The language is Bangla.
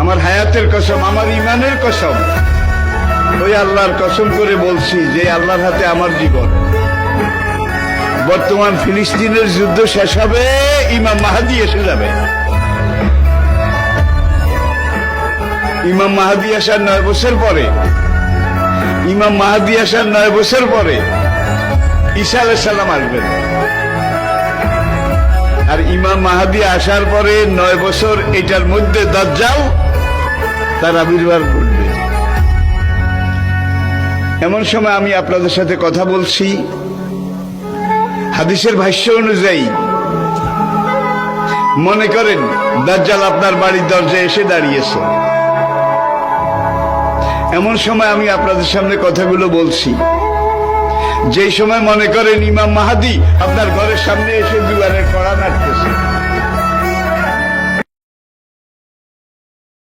আমার হায়াতের কসম, আমার ইমানের কসম, ওই আল্লাহর কসম করে বলছি যে আল্লাহর হাতে আমার জীবন। বর্তমান ফিলিস্তিনের যুদ্ধ শেষ হবে, ইমাম মাহাদি এসে যাবে। ইমাম মাহাদি আসার 9 বছর পরে, ইমাম মাহাদি আসার 9 বছর পরে ঈসা আলাইহিস সালাম আসবেন। আর ইমাম মাহাদি আসার পরে 9 বছর, এটার মধ্যে দাজ্জাল তার আবির্ভাব ঘটবে। এমন সময় আমি আপনাদের সাথে কথা বলছি, হাদিসের ভাষ্য অনুযায়ী মনে করেন দাজ্জাল আপনার বাড়ির দরজায় এসে দাঁড়িয়েছে। এমন সময় আমি আপনাদের সামনে কথাগুলো বলছি, যেই সময় মনে করেন ইমাম মাহাদি আপনার ঘরের সামনে এসে দুয়ারের কড়া নাড়তেছে।